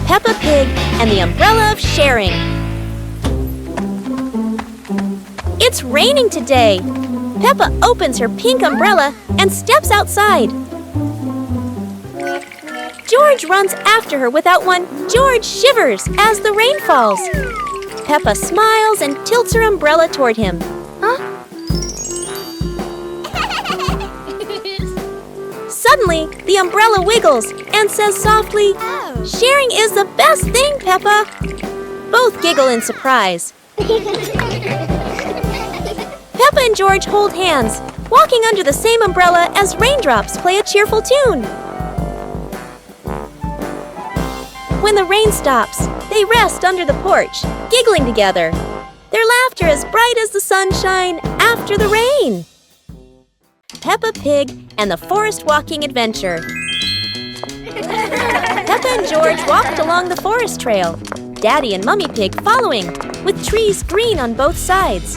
Peppa Pig and the Umbrella of Sharing. It's raining today. Peppa opens her pink umbrella and steps outside. George runs after her without one. George shivers as the rain falls. Peppa smiles and tilts her umbrella toward him. Suddenly, the umbrella wiggles and says softly, "Sharing is the best thing, Peppa." Both giggle in surprise. Peppa and George hold hands, walking under the same umbrella as raindrops play a cheerful tune. When the rain stops, they rest under the porch, giggling together. Their laughter is bright as the sunshine after the rain. Peppa Pig and the Forest Walking Adventure. Peppa and George walked along the forest trail, Daddy and Mummy Pig following, with trees green on both sides.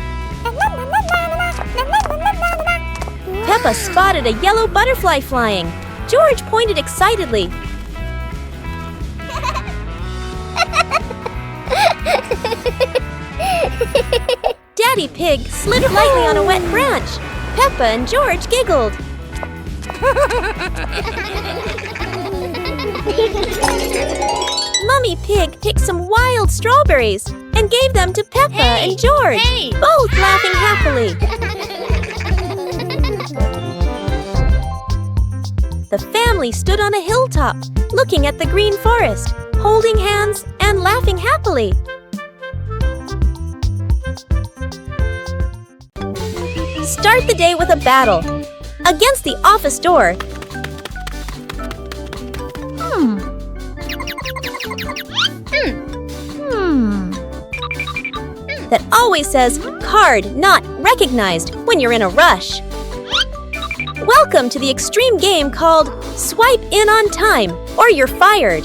Peppa spotted a yellow butterfly flying. George pointed excitedly. Daddy Pig slid lightly on a wet branch. Peppa and George giggled. Mummy Pig picked some wild strawberries and gave them to Peppa and George, both laughing happily. The family stood on a hilltop, looking at the green forest, holding hands and laughing happily. Start the day with a battle. Against the office door. That always says, "Card not recognized," when you're in a rush. Welcome to the extreme game called Swipe In on Time, or you're fired.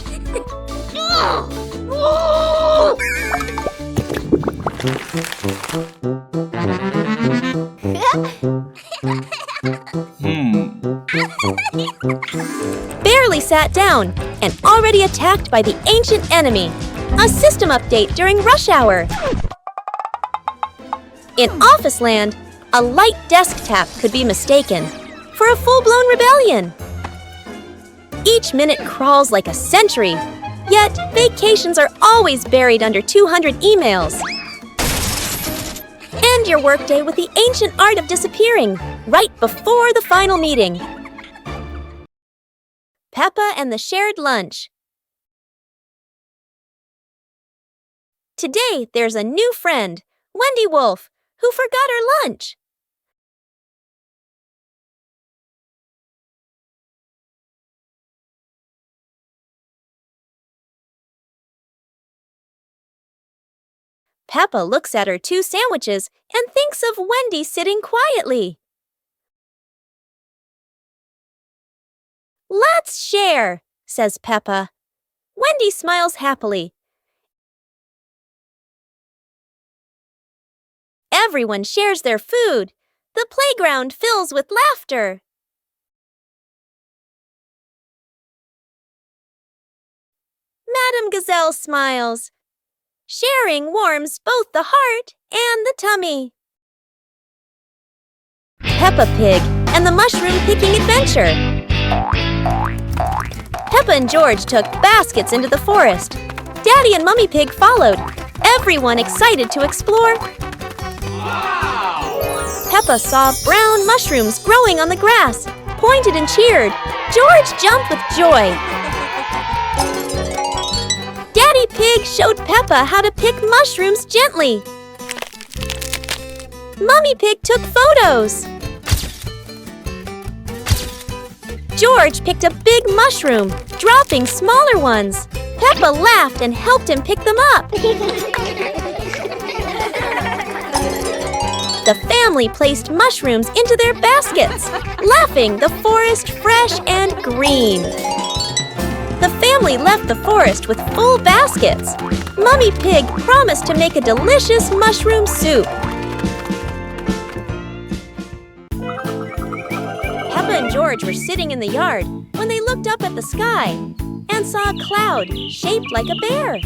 Barely sat down and already attacked by the ancient enemy. A system update during rush hour. In office land, a light desk tap could be mistaken for a full-blown rebellion. Each minute crawls like a century, yet vacations are always buried under 200 emails. End your workday with the ancient art of disappearing, right before the final meeting. Peppa and the Shared Lunch. Today, there's a new friend, Wendy Wolf, who forgot her lunch. Peppa looks at her 2 sandwiches and thinks of Wendy sitting quietly. "Let's share," says Peppa. Wendy smiles happily. Everyone shares their food. The playground fills with laughter. Madame Gazelle smiles. Sharing warms both the heart and the tummy. Peppa Pig and the Mushroom Picking Adventure. Peppa and George took baskets into the forest. Daddy and Mummy Pig followed, everyone excited to explore. Peppa saw brown mushrooms growing on the grass, pointed and cheered. George jumped with joy. Daddy Pig showed Peppa how to pick mushrooms gently. Mummy Pig took photos. George picked a big mushroom, dropping smaller ones. Peppa laughed and helped him pick them up. The family placed mushrooms into their baskets, laughing the forest fresh and green. The family left the forest with full baskets. Mummy Pig promised to make a delicious mushroom soup. Peppa and George were sitting in the yard when they looked up at the sky. and saw a cloud shaped like a bear.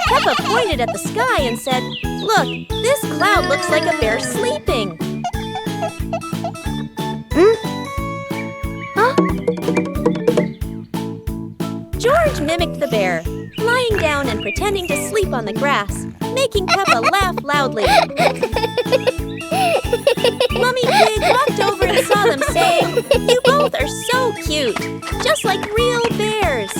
Peppa pointed at the sky and said, "Look, this cloud looks like a bear sleeping." Huh? George mimicked the bear, lying down and pretending to sleep on the grass, making Peppa laugh loudly. Mummy Pig walked over and saw them, saying, "You both are so cute, just like real bears."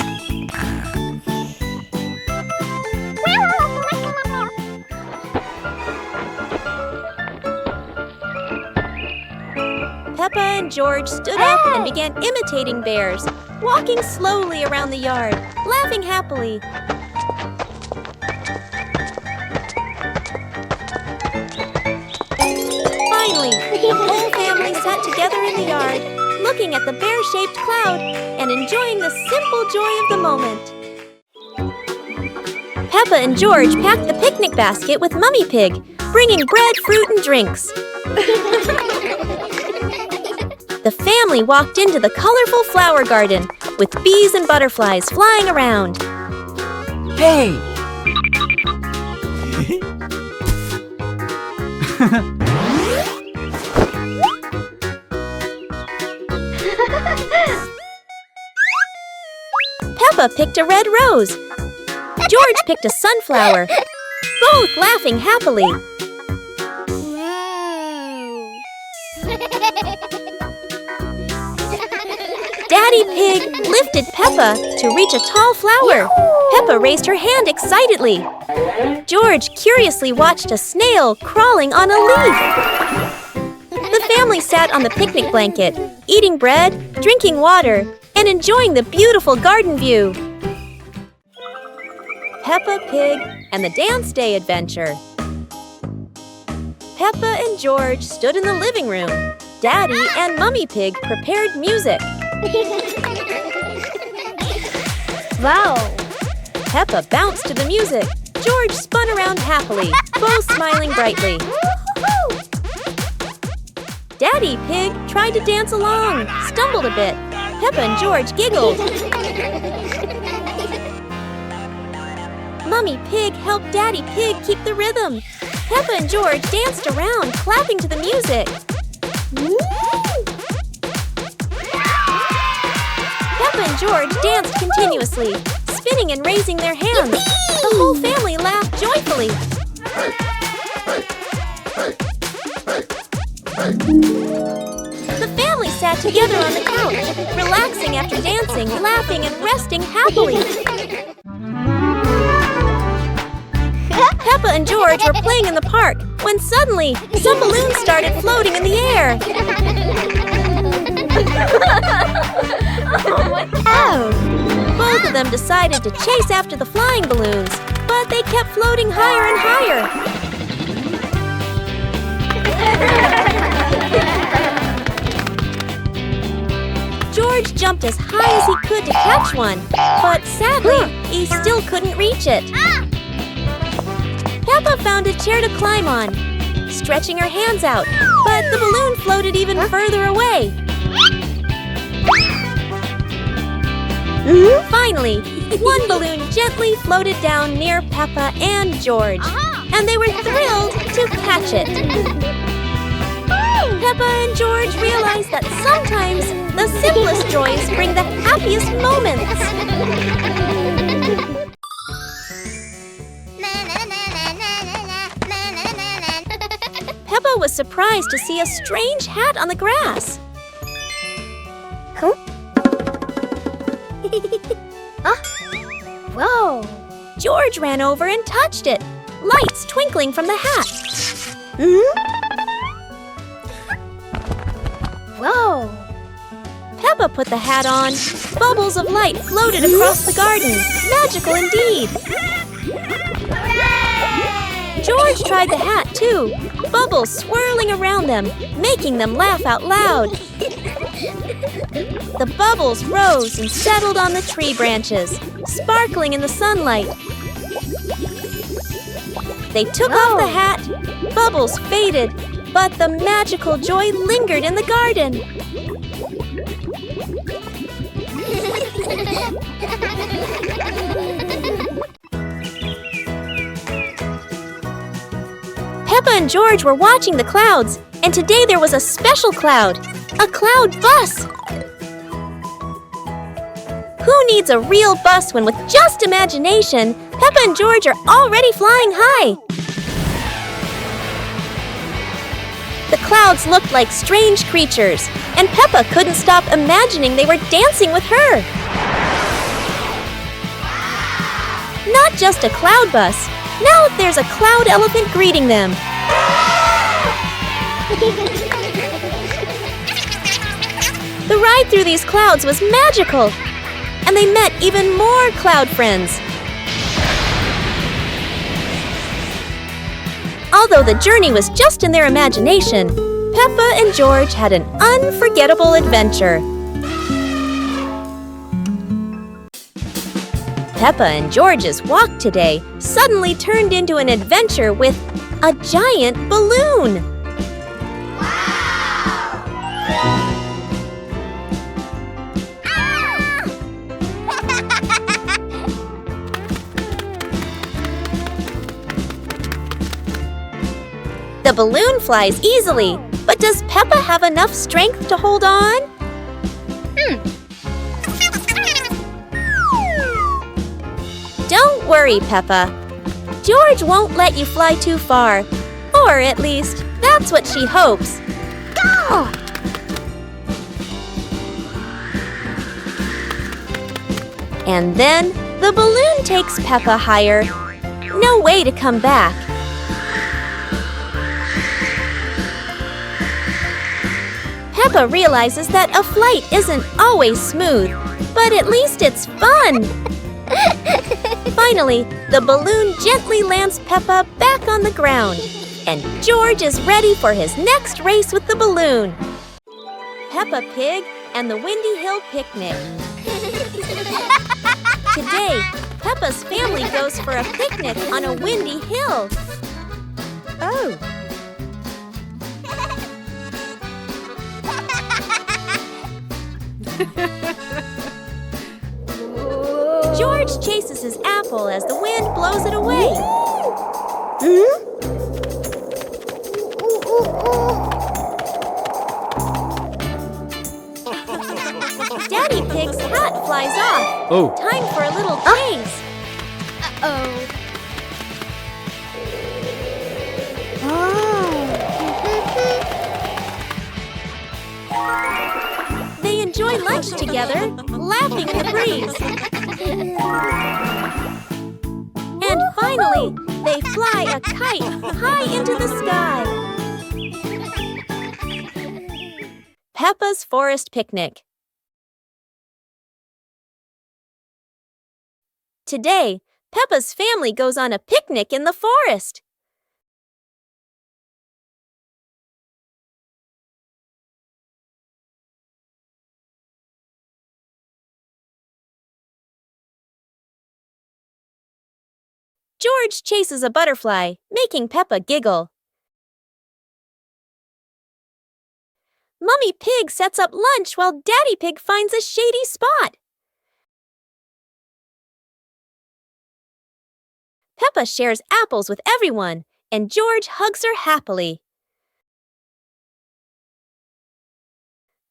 Peppa and George stood up and began imitating bears, walking slowly around the yard, laughing happily. Finally, the whole family sat together in the yard, looking at the bear-shaped cloud and enjoying the simple joy of the moment. Peppa and George packed the picnic basket with Mummy Pig, bringing bread, fruit, and drinks. The family walked into the colorful flower garden with bees and butterflies flying around. Hey! Peppa picked a red rose. George picked a sunflower, both laughing happily. Daddy Pig lifted Peppa to reach a tall flower. Peppa raised her hand excitedly. George curiously watched a snail crawling on a leaf. The family sat on the picnic blanket, eating bread, drinking water, and enjoying the beautiful garden view. Peppa Pig and the Dance Day Adventure. Peppa and George stood in the living room. Daddy and Mummy Pig prepared music. Wow! Peppa bounced to the music. George spun around happily, both smiling brightly. Daddy Pig tried to dance along, stumbled a bit. Peppa and George giggled. Mummy Pig helped Daddy Pig keep the rhythm. Peppa and George danced around, clapping to the music. Peppa and George danced continuously, spinning and raising their hands. The whole family laughed joyfully. The family sat together on the couch, relaxing after dancing, laughing, and resting happily. Peppa and George were playing in the park when suddenly some balloons started floating in the air. Both of them decided to chase after the flying balloons, but they kept floating higher and higher. George jumped as high as he could to catch one, but sadly, he still couldn't reach it. Peppa found a chair to climb on, stretching her hands out, but the balloon floated even further away. Finally, one balloon gently floated down near Peppa and George, and they were thrilled to catch it. Peppa and George realized that sometimes the simplest joys bring the happiest moments. Peppa was surprised to see a strange hat on the grass. Whoa! George ran over and touched it, lights twinkling from the hat. Whoa! Peppa put the hat on. Bubbles of light floated across the garden. Magical indeed. George tried the hat too, bubbles swirling around them, making them laugh out loud. The bubbles rose and settled on the tree branches, sparkling in the sunlight. They took off the hat, bubbles faded, but the magical joy lingered in the garden. Peppa and George were watching the clouds, and today there was a special cloud, a cloud bus. Who needs a real bus when with just imagination, Peppa and George are already flying high? The clouds looked like strange creatures, and Peppa couldn't stop imagining they were dancing with her. Not just a cloud bus. Now there's a cloud elephant greeting them. The ride through these clouds was magical, and they met even more cloud friends. Although the journey was just in their imagination, Peppa and George had an unforgettable adventure. Peppa and George's walk today suddenly turned into an adventure with a giant balloon. The balloon flies easily, but does Peppa have enough strength to hold on? Don't worry, Peppa. George won't let you fly too far. Or at least, that's what she hopes. Go! And then, the balloon takes Peppa higher. No way to come back. Peppa realizes that a flight isn't always smooth, but at least it's fun. Finally, the balloon gently lands Peppa back on the ground, and George is ready for his next race with the balloon. Peppa Pig and the Windy Hill Picnic. Today, Peppa's family goes for a picnic on a windy hill. Oh. George chases his apple as the wind blows it away. Daddy Pig's hat flies off. Oh. Time for a little chase. Uh-oh. They enjoy lunch together, laughing in the breeze. And finally, they fly a kite high into the sky. Peppa's Forest Picnic. Today, Peppa's family goes on a picnic in the forest. George chases a butterfly, making Peppa giggle. Mummy Pig sets up lunch while Daddy Pig finds a shady spot. Peppa shares apples with everyone, and George hugs her happily.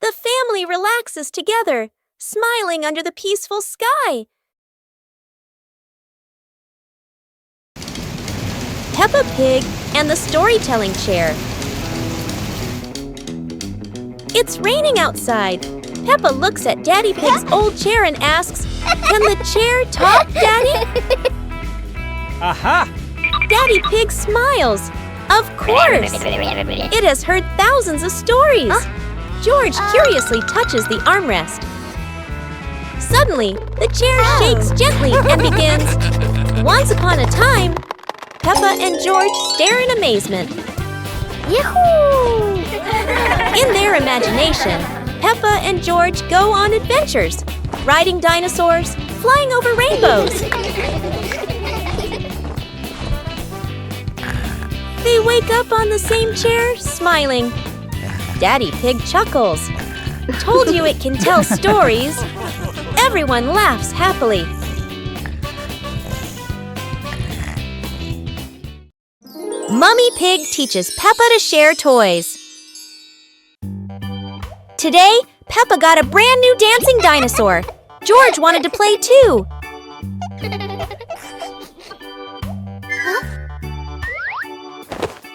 The family relaxes together, smiling under the peaceful sky. Peppa Pig and the storytelling chair. It's raining outside. Peppa looks at Daddy Pig's old chair and asks, "Can the chair talk, Daddy?" Aha! Daddy Pig smiles. Of course! It has heard thousands of stories. George curiously touches the armrest. Suddenly, the chair shakes gently and begins, "Once upon a time." Peppa and George stare in amazement. Yahoo! In their imagination, Peppa and George go on adventures, riding dinosaurs, flying over rainbows. They wake up on the same chair, smiling. Daddy Pig chuckles. Told you it can tell stories. Everyone laughs happily. Mummy Pig teaches Peppa to share toys. Today, Peppa got a brand new dancing dinosaur. George wanted to play too.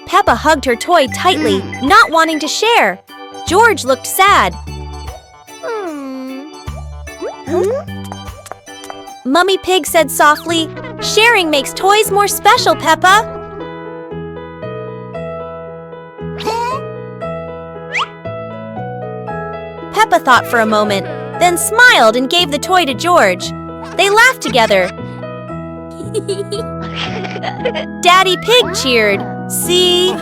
Peppa hugged her toy tightly, not wanting to share. George looked sad. Mummy Pig said softly, "Sharing makes toys more special, Peppa." Peppa thought for a moment, then smiled and gave the toy to George. They laughed together. Daddy Pig cheered. See?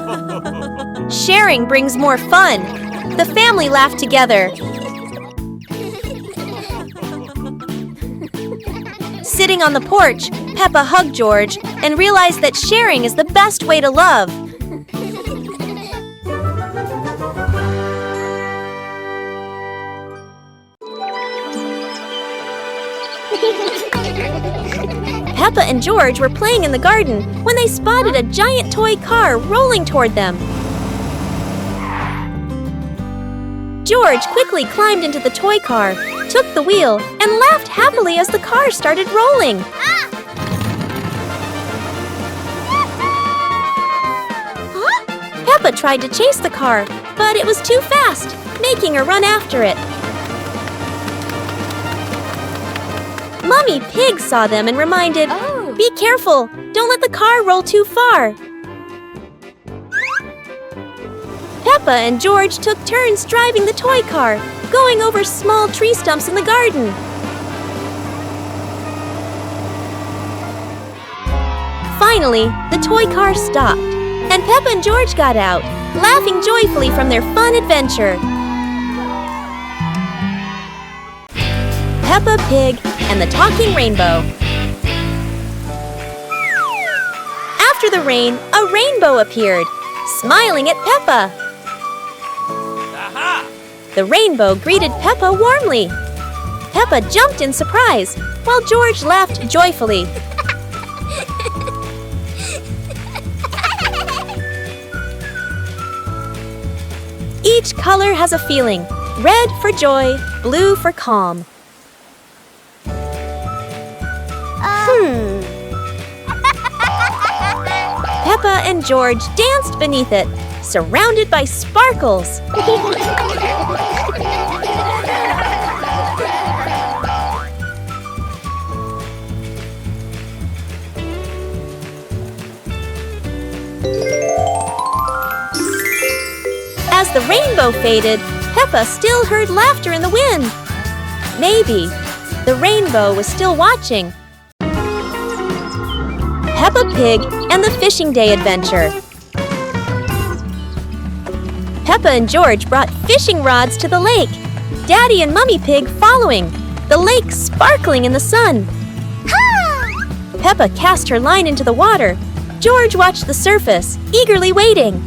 Sharing brings more fun. The family laughed together. Sitting on the porch, Peppa hugged George and realized that sharing is the best way to love. Peppa and George were playing in the garden when they spotted a giant toy car rolling toward them. George quickly climbed into the toy car, took the wheel, and laughed happily as the car started rolling. Peppa tried to chase the car, but it was too fast, making her run after it. Mummy Pig saw them and reminded, "Be careful! Don't let the car roll too far!" Peppa and George took turns driving the toy car, going over small tree stumps in the garden. Finally, the toy car stopped, and Peppa and George got out, laughing joyfully from their fun adventure. Peppa Pig and the Talking Rainbow. After the rain, a rainbow appeared, smiling at Peppa. Aha! The rainbow greeted Peppa warmly. Peppa jumped in surprise, while George laughed joyfully. Each color has a feeling. Red for joy, blue for calm. Peppa and George danced beneath it, surrounded by sparkles. As the rainbow faded, Peppa still heard laughter in the wind. Maybe the rainbow was still watching. Peppa Pig and the Fishing Day Adventure. Peppa and George brought fishing rods to the lake, Daddy and Mummy Pig following, the lake sparkling in the sun. Peppa cast her line into the water. George watched the surface, eagerly waiting.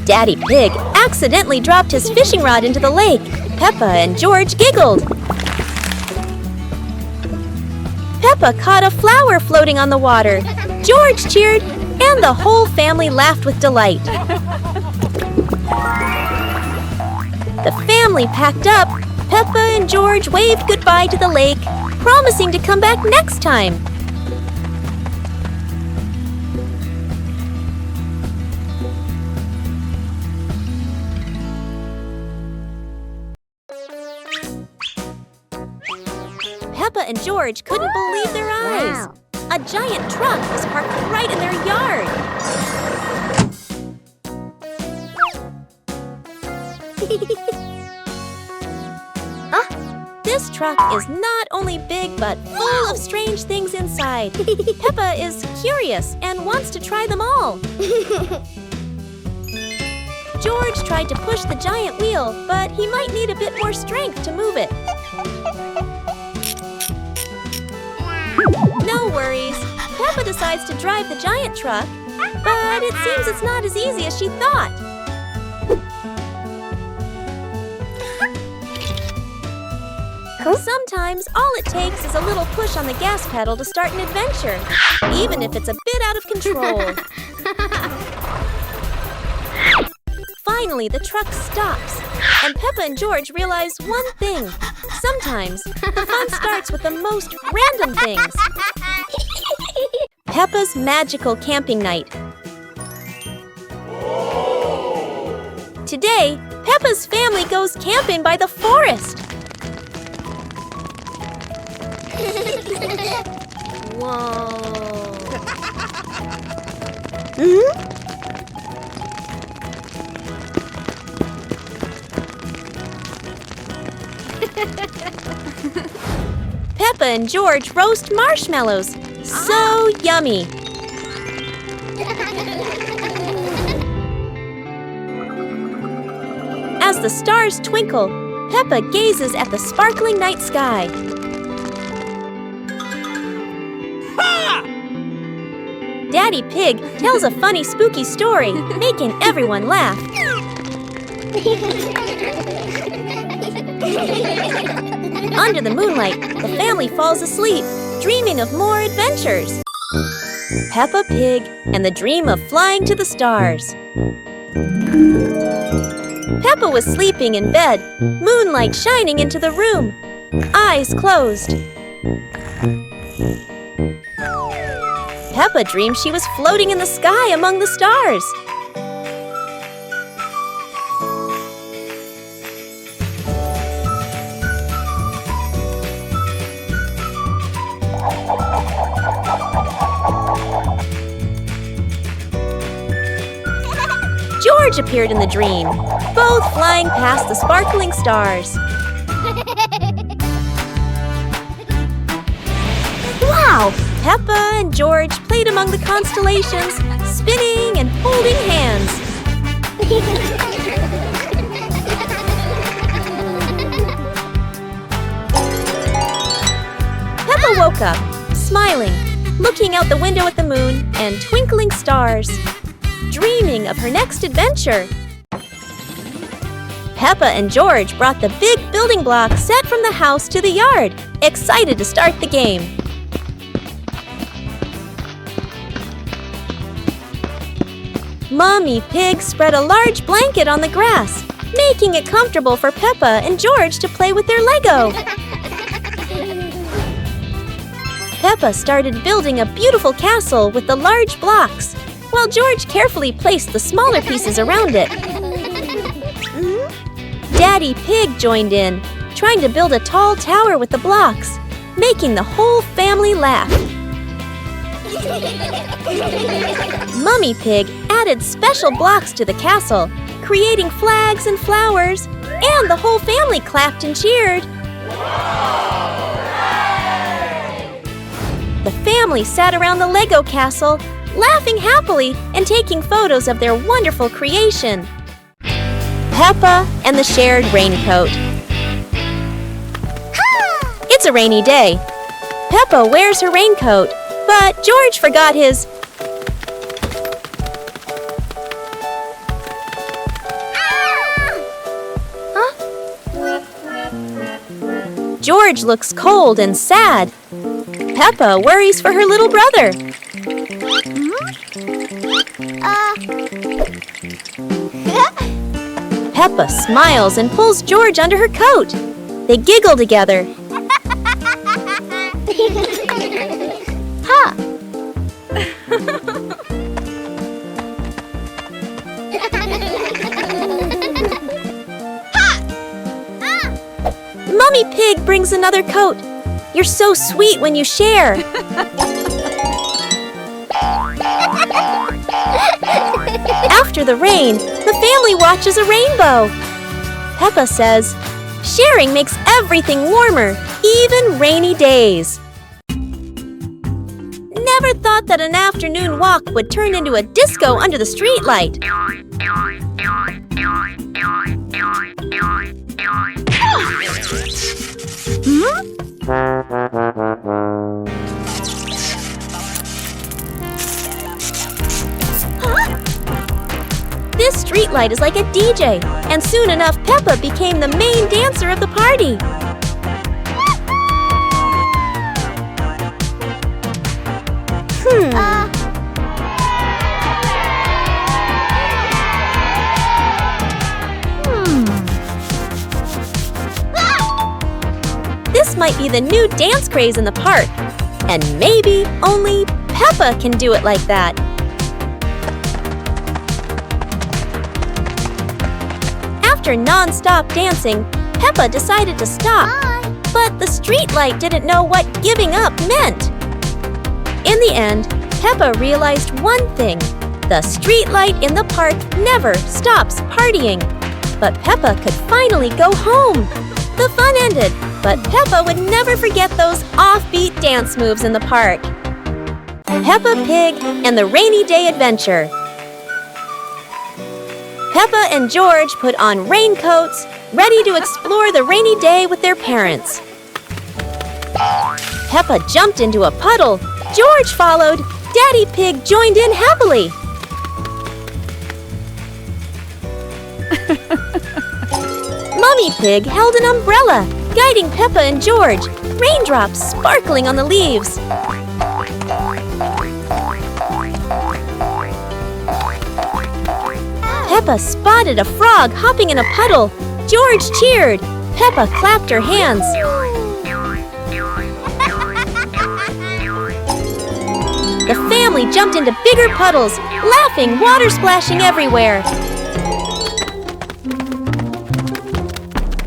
Daddy Pig accidentally dropped his fishing rod into the lake. Peppa and George giggled. Peppa caught a flower floating on the water. George cheered, and the whole family laughed with delight. The family packed up. Peppa and George waved goodbye to the lake, promising to come back next time. Peppa and George couldn't believe their eyes. A giant truck was parked right in their yard. This truck is not only big but full of strange things inside. Peppa is curious and wants to try them all. George tried to push the giant wheel, but he might need a bit more strength to move it. No worries. Peppa decides to drive the giant truck, but it seems it's not as easy as she thought. Sometimes all it takes is a little push on the gas pedal to start an adventure, even if it's a bit out of control. Finally, the truck stops, and Peppa and George realize one thing. Sometimes, the fun starts with the most random things. Peppa's magical camping night. Today, Peppa's family goes camping by the forest. Whoa. Peppa and George roast marshmallows. So yummy! As the stars twinkle, Peppa gazes at the sparkling night sky. Daddy Pig tells a funny, spooky story, making everyone laugh. Under the moonlight, the family falls asleep, dreaming of more adventures. Peppa Pig and the dream of flying to the stars. Peppa was sleeping in bed, moonlight shining into the room, eyes closed. Peppa dreamed she was floating in the sky among the stars. George appeared in the dream, both flying past the sparkling stars. Wow! Peppa and George played among the constellations, spinning and holding hands. Peppa woke up, smiling, looking out the window at the moon and twinkling stars, dreaming of her next adventure. Peppa and George brought the big building blocks set from the house to the yard, excited to start the game. Mommy Pig spread a large blanket on the grass, making it comfortable for Peppa and George to play with their Lego. Peppa started building a beautiful castle with the large blocks, while George carefully placed the smaller pieces around it. Daddy Pig joined in, trying to build a tall tower with the blocks, making the whole family laugh. Mummy Pig added special blocks to the castle, creating flags and flowers, and the whole family clapped and cheered. The family sat around the Lego castle, laughing happily and taking photos of their wonderful creation. Peppa and the shared raincoat. It's a rainy day. Peppa wears her raincoat, but George forgot his. George looks cold and sad. Peppa worries for her little brother. Peppa smiles and pulls George under her coat. They giggle together. Ha! Mummy Pig brings another coat. You're so sweet when you share. After the rain, the family watches a rainbow. Peppa says, sharing makes everything warmer, even rainy days. Never thought that an afternoon walk would turn into a disco under the streetlight. This streetlight is like a DJ, and soon enough Peppa became the main dancer of the party. This might be the new dance craze in the park. And maybe only Peppa can do it like that. After non-stop dancing, Peppa decided to stop. But the street light didn't know what giving up meant. In the end, Peppa realized one thing. The street light in the park never stops partying. But Peppa could finally go home. The fun ended, but Peppa would never forget those offbeat dance moves in the park. Peppa Pig and the Rainy Day Adventure. Peppa and George put on raincoats, ready to explore the rainy day with their parents. Peppa jumped into a puddle. George followed. Daddy Pig joined in happily. Mummy Pig held an umbrella, guiding Peppa and George, raindrops sparkling on the leaves. Peppa spotted a frog hopping in a puddle. George cheered. Peppa clapped her hands. The family jumped into bigger puddles, laughing, water splashing everywhere.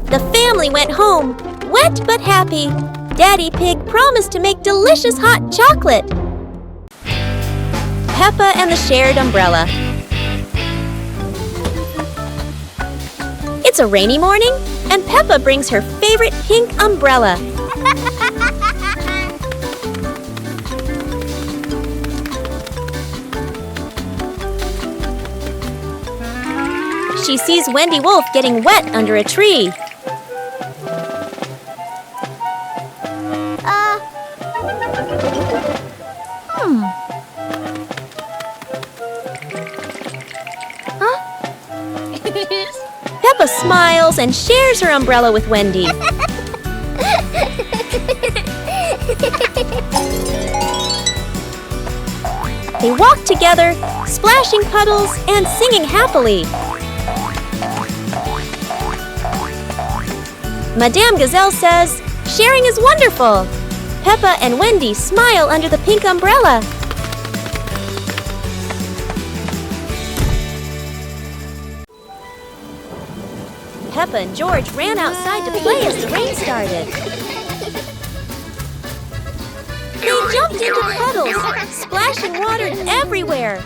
The family went home, wet but happy. Daddy Pig promised to make delicious hot chocolate. Peppa and the shared umbrella. It's a rainy morning, and Peppa brings her favorite pink umbrella. She sees Wendy Wolf getting wet under a tree. Peppa smiles and shares her umbrella with Wendy. They walk together, splashing puddles and singing happily. Madame Gazelle says, "Sharing is wonderful." Peppa and Wendy smile under the pink umbrella. Peppa and George ran outside to play as the rain started. They jumped into puddles, splashing water everywhere.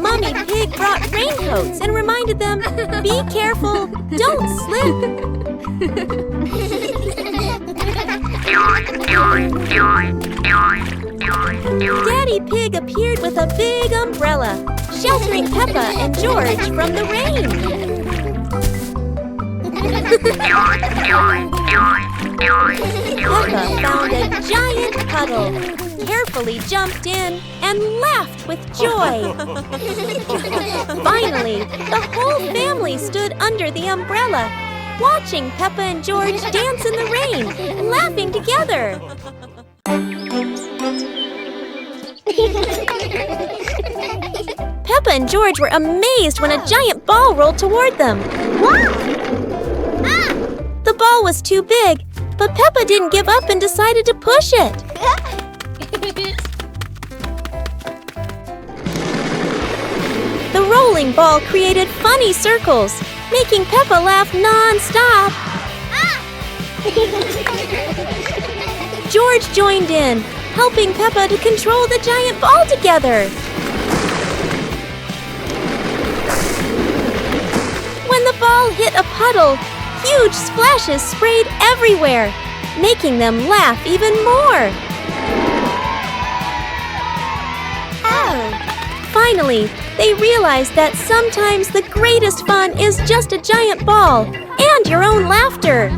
Mummy Pig brought raincoats and reminded them, "Be careful, don't slip." Daddy Pig appeared with a big umbrella, sheltering Peppa and George from the rain. Peppa found a giant puddle, carefully jumped in, and laughed with joy. Finally, the whole family stood under the umbrella, watching Peppa and George dance in the rain, laughing together. Peppa and George were amazed when a giant ball rolled toward them. The ball was too big, but Peppa didn't give up and decided to push it. The rolling ball created funny circles, making Peppa laugh non-stop. George joined in, helping Peppa to control the giant ball together. When the ball hit a puddle, huge splashes sprayed everywhere, making them laugh even more. Finally, they realized that sometimes the greatest fun is just a giant ball and your own laughter.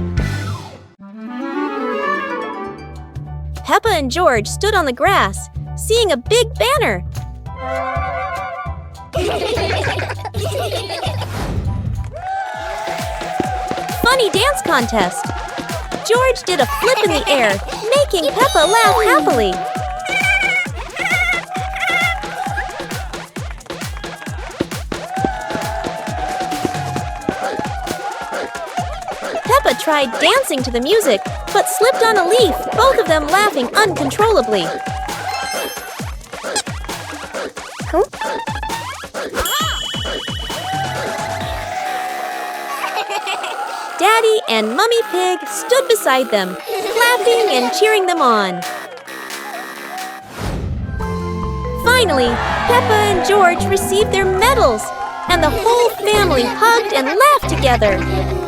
Peppa and George stood on the grass, seeing a big banner. Funny dance contest. George did a flip in the air, making Peppa laugh happily. Peppa tried dancing to the music, but slipped on a leaf, both of them laughing uncontrollably. Daddy and Mummy Pig stood beside them, clapping and cheering them on. Finally, Peppa and George received their medals, and the whole family hugged and laughed together.